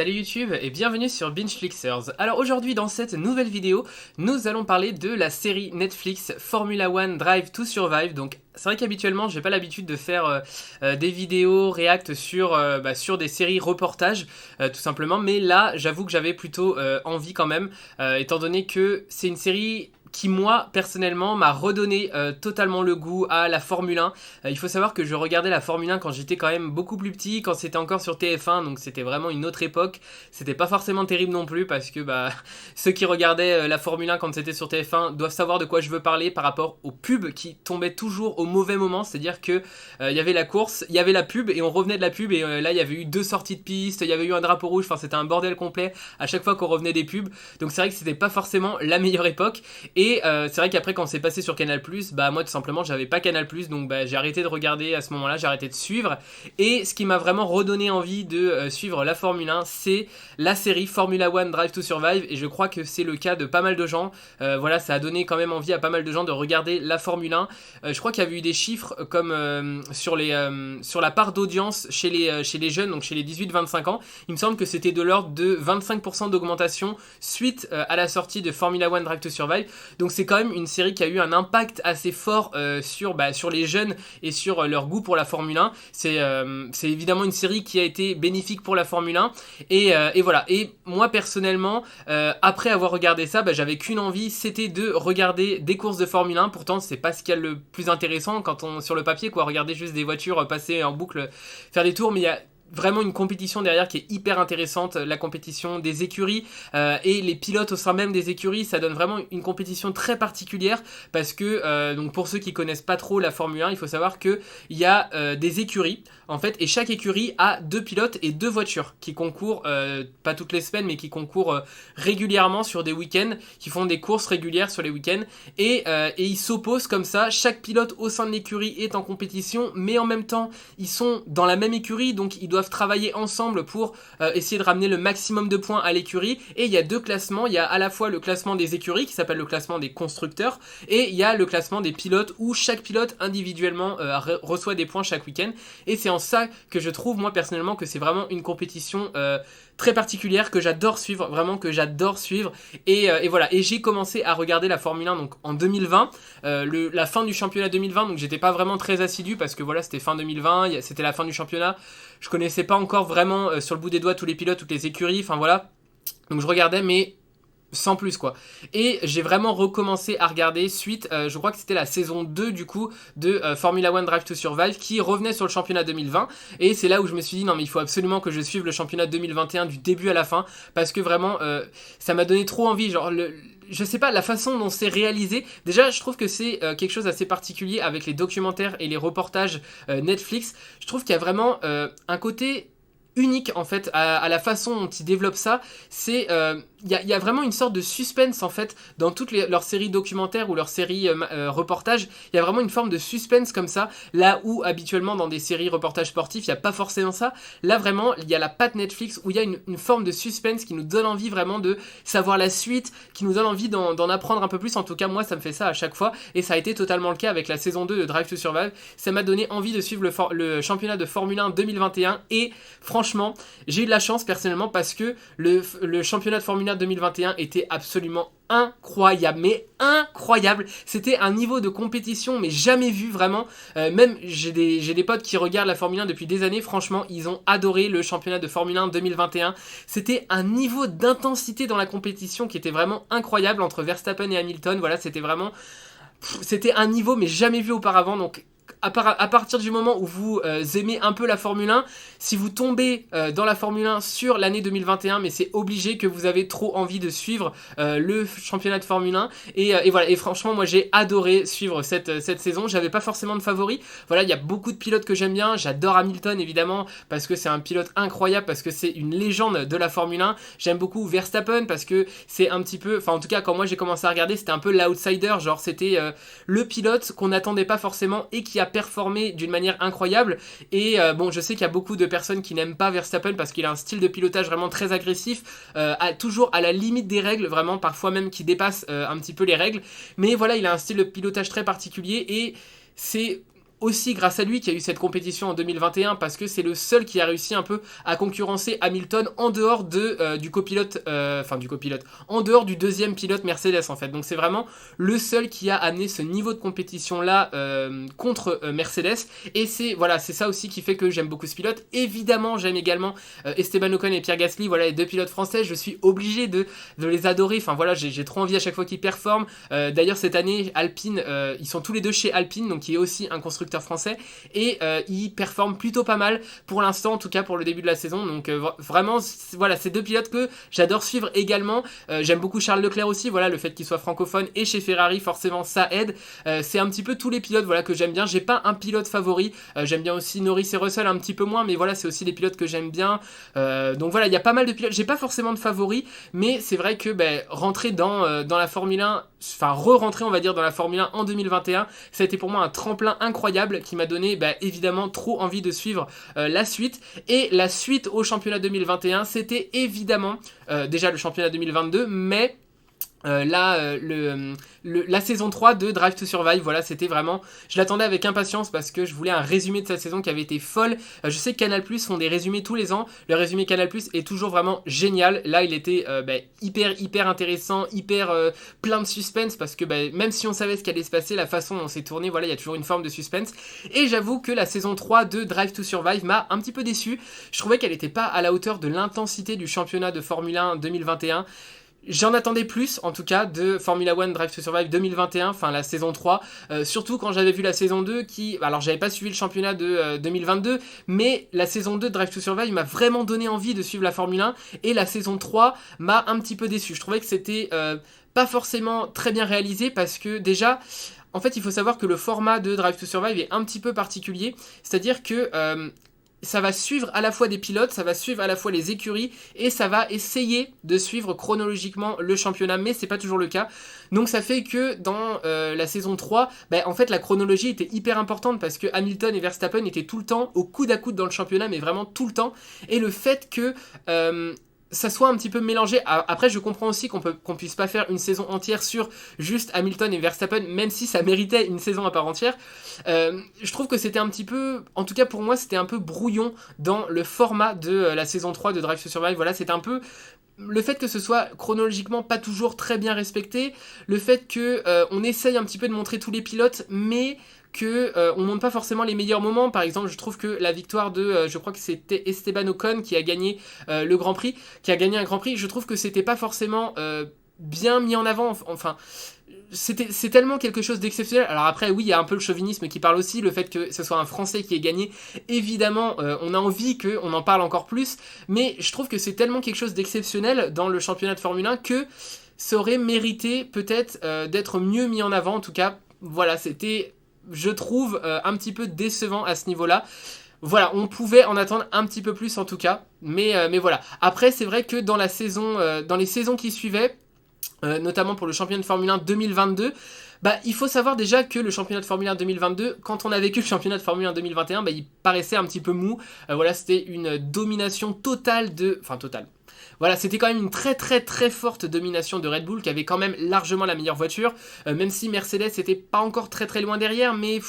Salut YouTube et bienvenue sur BingeFlixers. Alors aujourd'hui dans cette nouvelle vidéo, nous allons parler de la série Netflix Formula One Drive to Survive. Donc c'est vrai qu'habituellement j'ai pas l'habitude de faire des vidéos react sur des séries reportages tout simplement, mais là j'avoue que j'avais plutôt envie quand même, étant donné que c'est une série qui moi personnellement m'a redonné totalement le goût à la Formule 1. Il faut savoir que je regardais la Formule 1 quand j'étais quand même beaucoup plus petit, quand c'était encore sur TF1, donc c'était vraiment une autre époque. C'était pas forcément terrible non plus parce que ceux qui regardaient la Formule 1 quand c'était sur TF1 doivent savoir de quoi je veux parler par rapport aux pubs qui tombaient toujours au mauvais moment. C'est-à-dire que il y avait la course, il y avait la pub et on revenait de la pub et là il y avait eu 2 sorties de piste, il y avait eu un drapeau rouge, enfin c'était un bordel complet à chaque fois qu'on revenait des pubs. Donc c'est vrai que c'était pas forcément la meilleure époque. Et c'est vrai qu'après quand c'est passé sur Canal+, moi tout simplement j'avais pas Canal+, donc j'ai arrêté de regarder à ce moment-là, j'ai arrêté de suivre. Et ce qui m'a vraiment redonné envie de suivre la Formule 1, c'est la série Formula One Drive to Survive. Et je crois que c'est le cas de pas mal de gens. Voilà, ça a donné quand même envie à pas mal de gens de regarder la Formule 1. Je crois qu'il y avait eu des chiffres comme sur la part d'audience chez les jeunes, donc chez les 18-25 ans. Il me semble que c'était de l'ordre de 25% d'augmentation suite à la sortie de Formula One Drive to Survive. Donc c'est quand même une série qui a eu un impact assez fort sur les jeunes et sur leur goût pour la Formule 1. C'est évidemment une série qui a été bénéfique pour la Formule 1. Et voilà. Et moi personnellement, après avoir regardé ça, j'avais qu'une envie, c'était de regarder des courses de Formule 1. Pourtant, c'est pas ce qu'il y a le plus intéressant quand on sur le papier, quoi. Regarder juste des voitures passer en boucle, faire des tours, mais il y a vraiment une compétition derrière qui est hyper intéressante, la compétition des écuries et les pilotes au sein même des écuries, ça donne vraiment une compétition très particulière parce que donc pour ceux qui connaissent pas trop la Formule 1, il faut savoir que il y a des écuries en fait, et chaque écurie a 2 pilotes et 2 voitures qui concourent pas toutes les semaines mais qui concourent régulièrement sur des week-ends, qui font des courses régulières sur les week-ends et ils s'opposent comme ça. Chaque pilote au sein de l'écurie est en compétition, mais en même temps ils sont dans la même écurie, donc ils doivent travailler ensemble pour essayer de ramener le maximum de points à l'écurie. Et il y a 2 classements, il y a à la fois le classement des écuries qui s'appelle le classement des constructeurs et il y a le classement des pilotes où chaque pilote individuellement reçoit des points chaque week-end. Et c'est en ça que je trouve moi personnellement que c'est vraiment une compétition très particulière que j'adore suivre, vraiment que j'adore suivre. Et voilà, et j'ai commencé à regarder la Formule 1 donc en 2020, la fin du championnat 2020, donc j'étais pas vraiment très assidu parce que voilà, c'était fin 2020, c'était la fin du championnat, je connaissais pas encore vraiment sur le bout des doigts tous les pilotes, toutes les écuries, enfin voilà, donc je regardais mais sans plus quoi. Et j'ai vraiment recommencé à regarder suite, je crois que c'était la saison 2 du coup de Formula One Drive to Survive qui revenait sur le championnat 2020. Et c'est là où je me suis dit non mais il faut absolument que je suive le championnat 2021 du début à la fin parce que vraiment ça m'a donné trop envie, genre je sais pas, la façon dont c'est réalisé, déjà je trouve que c'est quelque chose d'assez particulier avec les documentaires et les reportages Netflix. Je trouve qu'il y a vraiment un côté unique en fait à la façon dont ils développent ça. C'est il y a vraiment une sorte de suspense en fait dans toutes leurs séries documentaires ou leurs séries reportages. Il y a vraiment une forme de suspense comme ça, là où habituellement dans des séries reportages sportifs il n'y a pas forcément ça. Là vraiment il y a la patte Netflix où il y a une forme de suspense qui nous donne envie vraiment de savoir la suite, qui nous donne envie d'en apprendre un peu plus. En tout cas moi ça me fait ça à chaque fois et ça a été totalement le cas avec la saison 2 de Drive to Survive. Ça m'a donné envie de suivre le championnat de Formule 1 2021 et franchement j'ai eu de la chance personnellement parce que le championnat de Formule 1 2021 était absolument incroyable, mais incroyable. C'était un niveau de compétition mais jamais vu vraiment. Même j'ai des potes qui regardent la Formule 1 depuis des années, franchement ils ont adoré le championnat de Formule 1 2021. C'était un niveau d'intensité dans la compétition qui était vraiment incroyable entre Verstappen et Hamilton. Voilà, c'était un niveau mais jamais vu auparavant. Donc à partir du moment où vous aimez un peu la Formule 1, si vous tombez dans la Formule 1 sur l'année 2021, mais c'est obligé que vous avez trop envie de suivre le championnat de Formule 1. Et voilà, et franchement, moi j'ai adoré suivre cette saison. J'avais pas forcément de favoris. Voilà, il y a beaucoup de pilotes que j'aime bien. J'adore Hamilton évidemment, parce que c'est un pilote incroyable, parce que c'est une légende de la Formule 1. J'aime beaucoup Verstappen, parce que c'est un petit peu... Enfin en tout cas, quand moi j'ai commencé à regarder, c'était un peu l'outsider. Genre c'était le pilote qu'on n'attendait pas forcément et qui a performé d'une manière incroyable. Et bon, je sais qu'il y a beaucoup de personnes qui n'aiment pas Verstappen parce qu'il a un style de pilotage vraiment très agressif, toujours à la limite des règles, vraiment parfois même qui dépasse un petit peu les règles. Mais voilà, il a un style de pilotage très particulier et c'est aussi grâce à lui qu'il y a eu cette compétition en 2021 parce que c'est le seul qui a réussi un peu à concurrencer Hamilton en dehors du copilote, en dehors du deuxième pilote Mercedes en fait. Donc c'est vraiment le seul qui a amené ce niveau de compétition là contre Mercedes, et c'est ça aussi qui fait que j'aime beaucoup ce pilote. Évidemment j'aime également Esteban Ocon et Pierre Gasly, voilà les deux pilotes français, je suis obligé de les adorer, enfin voilà j'ai trop envie à chaque fois qu'ils performent. D'ailleurs cette année Alpine, ils sont tous les deux chez Alpine, donc qui est aussi un constructeur français, et ils performent plutôt pas mal pour l'instant, en tout cas pour le début de la saison. Donc vraiment voilà, ces deux pilotes que j'adore suivre également. J'aime beaucoup Charles Leclerc aussi, voilà, le fait qu'il soit francophone et chez Ferrari forcément ça aide. C'est un petit peu tous les pilotes voilà que j'aime bien. J'ai pas un pilote favori, j'aime bien aussi Norris et Russell un petit peu moins, mais voilà c'est aussi des pilotes que j'aime bien. Donc voilà, il y a pas mal de pilotes, j'ai pas forcément de favoris, mais c'est vrai que rentrer dans la Formule 1, enfin re-rentrer on va dire dans la Formule 1 en 2021, ça a été pour moi un tremplin incroyable qui m'a donné évidemment trop envie de suivre la suite. Et la suite au championnat 2021, c'était évidemment déjà le championnat 2022, mais la saison 3 de Drive to Survive, voilà, c'était vraiment, je l'attendais avec impatience parce que je voulais un résumé de cette saison qui avait été folle. Je sais que Canal+ font des résumés tous les ans, le résumé Canal+ est toujours vraiment génial. Là il était hyper intéressant, hyper plein de suspense, parce que même si on savait ce qui allait se passer, la façon dont c'est tourné, voilà, il y a toujours une forme de suspense. Et j'avoue que la saison 3 de Drive to Survive m'a un petit peu déçu. Je trouvais qu'elle n'était pas à la hauteur de l'intensité du championnat de Formule 1 2021. J'en attendais plus, en tout cas, de Formula One Drive to Survive 2021, enfin la saison 3, surtout quand j'avais vu la saison 2 qui... Alors j'avais pas suivi le championnat de 2022, mais la saison 2 de Drive to Survive m'a vraiment donné envie de suivre la Formule 1, et la saison 3 m'a un petit peu déçu. Je trouvais que c'était pas forcément très bien réalisé, parce que déjà... En fait, il faut savoir que le format de Drive to Survive est un petit peu particulier, c'est-à-dire que... ça va suivre à la fois des pilotes, ça va suivre à la fois les écuries, et ça va essayer de suivre chronologiquement le championnat, mais c'est pas toujours le cas. Donc ça fait que dans la saison 3, en fait la chronologie était hyper importante, parce que Hamilton et Verstappen étaient tout le temps au coude à coude dans le championnat, mais vraiment tout le temps. Et le fait que... ça soit un petit peu mélangé. Après, je comprends aussi qu'on puisse pas faire une saison entière sur juste Hamilton et Verstappen, même si ça méritait une saison à part entière. Je trouve que c'était un petit peu, en tout cas pour moi, c'était un peu brouillon dans le format de la saison 3 de Drive to Survive. Voilà, c'était un peu... Le fait que ce soit chronologiquement pas toujours très bien respecté, le fait que on essaye un petit peu de montrer tous les pilotes, mais que on montre pas forcément les meilleurs moments. Par exemple, je trouve que la victoire de, je crois que c'était Esteban Ocon qui a gagné le Grand Prix, qui a gagné un Grand Prix, je trouve que c'était pas forcément bien mis en avant. Enfin, c'est tellement quelque chose d'exceptionnel. Alors après, oui, il y a un peu le chauvinisme qui parle aussi, le fait que ce soit un Français qui ait gagné. Évidemment, on a envie qu'on en parle encore plus, mais je trouve que c'est tellement quelque chose d'exceptionnel dans le championnat de Formule 1 que ça aurait mérité peut-être d'être mieux mis en avant. En tout cas, voilà, c'était, je trouve, un petit peu décevant à ce niveau-là. Voilà, on pouvait en attendre un petit peu plus en tout cas, mais voilà. Après, c'est vrai que dans la saison, dans les saisons qui suivaient, notamment pour le championnat de Formule 1 2022, il faut savoir déjà que le championnat de Formule 1 2022, quand on a vécu le championnat de Formule 1 2021, il paraissait un petit peu mou. Voilà, c'était une domination totale de... Enfin, totale. Voilà, c'était quand même une très très très forte domination de Red Bull, qui avait quand même largement la meilleure voiture, même si Mercedes n'était pas encore très très loin derrière, mais...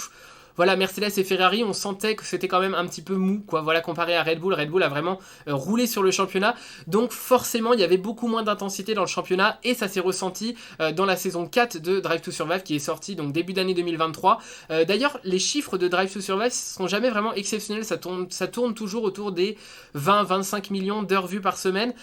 Voilà, Mercedes et Ferrari, on sentait que c'était quand même un petit peu mou, quoi. Voilà, comparé à Red Bull a vraiment roulé sur le championnat. Donc forcément, il y avait beaucoup moins d'intensité dans le championnat, et ça s'est ressenti dans la saison 4 de Drive to Survive, qui est sortie donc début d'année 2023. D'ailleurs, les chiffres de Drive to Survive sont jamais vraiment exceptionnels, ça tourne toujours autour des 20-25 millions d'heures vues par semaine.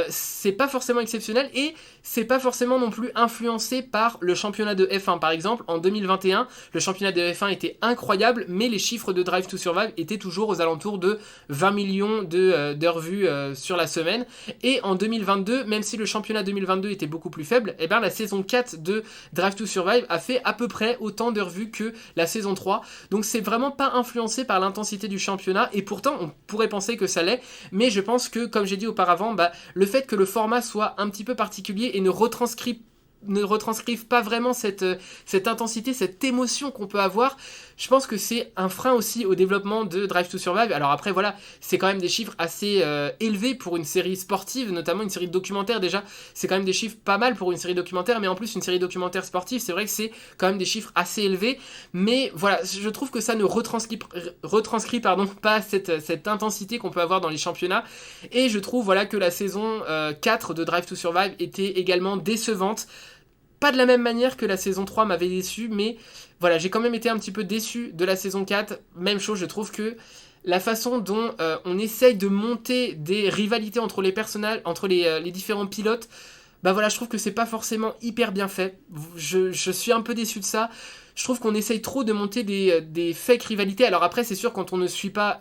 C'est pas forcément exceptionnel, et c'est pas forcément non plus influencé par le championnat de F1. Par exemple, en 2021, le championnat de F1 était incroyable, mais les chiffres de Drive to Survive étaient toujours aux alentours de 20 millions d'heures vues sur la semaine. Et en 2022, même si le championnat 2022 était beaucoup plus faible, la saison 4 de Drive to Survive a fait à peu près autant d'heures vues que la saison 3. Donc c'est vraiment pas influencé par l'intensité du championnat, et pourtant on pourrait penser que ça l'est, mais je pense que, comme j'ai dit auparavant, le fait que le format soit un petit peu particulier et ne retranscrivent pas vraiment cette intensité, cette émotion qu'on peut avoir, je pense que c'est un frein aussi au développement de Drive to Survive. Alors après voilà, c'est quand même des chiffres assez élevés pour une série sportive, notamment une série de documentaires déjà, c'est quand même des chiffres pas mal pour une série documentaire, mais en plus une série documentaire sportive, c'est vrai que c'est quand même des chiffres assez élevés, mais voilà, je trouve que ça ne retranscrit pas cette intensité qu'on peut avoir dans les championnats, et je trouve voilà que la saison 4 de Drive to Survive était également décevante, pas de la même manière que la saison 3 m'avait déçu, mais voilà, j'ai quand même été un petit peu déçu de la saison 4. Même chose, je trouve que la façon dont on essaye de monter des rivalités entre les personnages, entre les différents pilotes, bah voilà, je trouve que c'est pas forcément hyper bien fait. Je suis un peu déçu de ça. Je trouve qu'on essaye trop de monter des fake rivalités. Alors après, c'est sûr, quand on ne suit pas,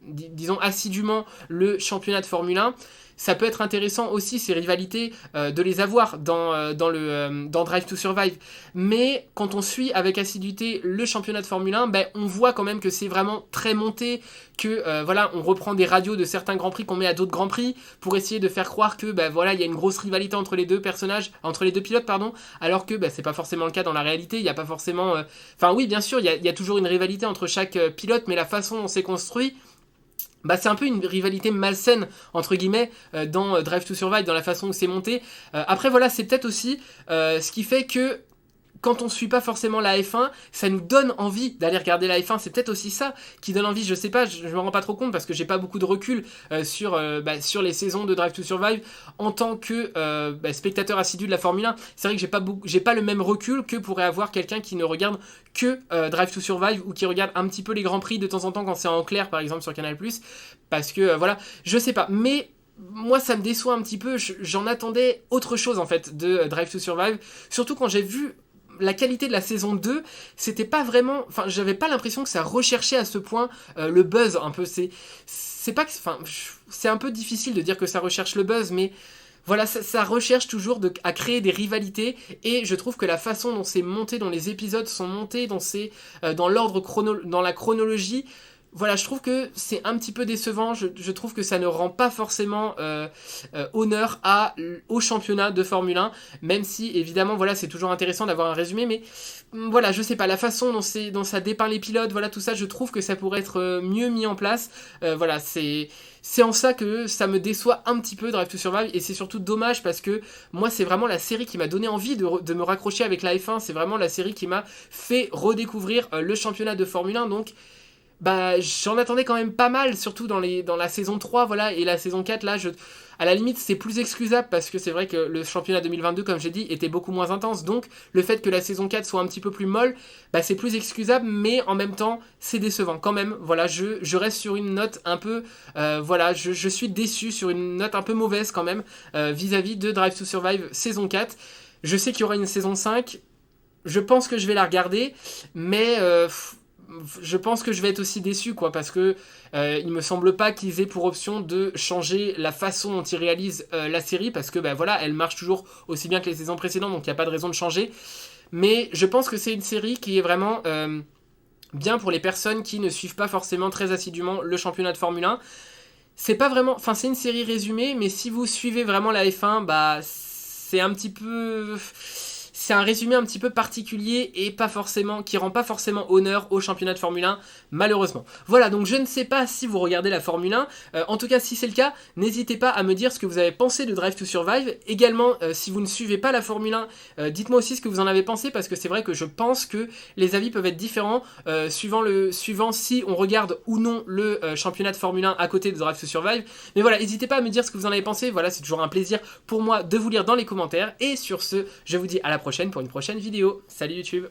disons, assidûment le championnat de Formule 1, ça peut être intéressant aussi, ces rivalités, de les avoir dans Drive to Survive. Mais quand on suit avec assiduité le championnat de Formule 1, ben, on voit quand même que c'est vraiment très monté, que voilà, on reprend des radios de certains Grands Prix qu'on met à d'autres Grands Prix pour essayer de faire croire que ben, voilà, il y a une grosse rivalité entre les deux personnages, entre les deux pilotes, pardon, alors que ben, c'est pas forcément le cas dans la réalité. Il n'y a pas forcément... Enfin oui, bien sûr, il y a toujours une rivalité entre chaque pilote, mais la façon dont c'est construit, bah, c'est un peu une rivalité malsaine entre guillemets dans Drive to Survive, dans la façon où c'est monté. Après voilà, c'est peut-être aussi ce qui fait que quand on suit pas forcément la F1, ça nous donne envie d'aller regarder la F1. C'est peut-être aussi ça qui donne envie, je sais pas, je me rends pas trop compte parce que j'ai pas beaucoup de recul sur les saisons de Drive to Survive en tant que spectateur assidu de la Formule 1. C'est vrai que j'ai pas le même recul que pourrait avoir quelqu'un qui ne regarde que Drive to Survive ou qui regarde un petit peu les Grands Prix de temps en temps quand c'est en clair par exemple sur Canal+, parce que voilà, je sais pas, mais moi ça me déçoit un petit peu, j'en attendais autre chose en fait de Drive to Survive, surtout quand j'ai vu la qualité de la saison 2, c'était pas vraiment... Enfin, j'avais pas l'impression que ça recherchait à ce point le buzz, un peu. C'est pas que... Enfin, c'est un peu difficile de dire que ça recherche le buzz, mais... Voilà, ça recherche toujours à créer des rivalités, et je trouve que la façon dont c'est monté, dont les épisodes sont montés, dans dans la chronologie, voilà, je trouve que c'est un petit peu décevant. Je trouve que ça ne rend pas forcément honneur au championnat de Formule 1, même si évidemment voilà, c'est toujours intéressant d'avoir un résumé, mais voilà, je sais pas, la façon dont ça dépeint les pilotes, voilà, tout ça, je trouve que ça pourrait être mieux mis en place. Voilà, c'est en ça que ça me déçoit un petit peu Drive to Survive, et c'est surtout dommage parce que moi c'est vraiment la série qui m'a donné envie de me raccrocher avec la F1, c'est vraiment la série qui m'a fait redécouvrir le championnat de Formule 1, donc bah j'en attendais quand même pas mal, surtout dans la saison 3, voilà, et la saison 4, là, à la limite, c'est plus excusable, parce que c'est vrai que le championnat 2022, comme j'ai dit, était beaucoup moins intense, donc le fait que la saison 4 soit un petit peu plus molle, bah c'est plus excusable, mais en même temps, c'est décevant quand même, voilà, je reste sur une note un peu, voilà, je suis déçu sur une note un peu mauvaise quand même, vis-à-vis de Drive to Survive saison 4, je sais qu'il y aura une saison 5, je pense que je vais la regarder, mais... je pense que je vais être aussi déçu, quoi, parce que il me semble pas qu'ils aient pour option de changer la façon dont ils réalisent la série, parce que bah, voilà, elle marche toujours aussi bien que les saisons précédentes, donc il n'y a pas de raison de changer. Mais je pense que c'est une série qui est vraiment bien pour les personnes qui ne suivent pas forcément très assidûment le championnat de Formule 1. C'est pas vraiment, enfin c'est une série résumée, mais si vous suivez vraiment la F1, bah c'est un petit peu... C'est un résumé un petit peu particulier et qui rend pas forcément honneur au championnat de Formule 1, malheureusement. Voilà, donc je ne sais pas si vous regardez la Formule 1. En tout cas, si c'est le cas, n'hésitez pas à me dire ce que vous avez pensé de Drive to Survive. Également, si vous ne suivez pas la Formule 1, dites-moi aussi ce que vous en avez pensé, parce que c'est vrai que je pense que les avis peuvent être différents suivant si on regarde ou non le championnat de Formule 1 à côté de Drive to Survive. Mais voilà, n'hésitez pas à me dire ce que vous en avez pensé. Voilà, c'est toujours un plaisir pour moi de vous lire dans les commentaires. Et sur ce, je vous dis à la prochaine pour une prochaine vidéo. Salut YouTube!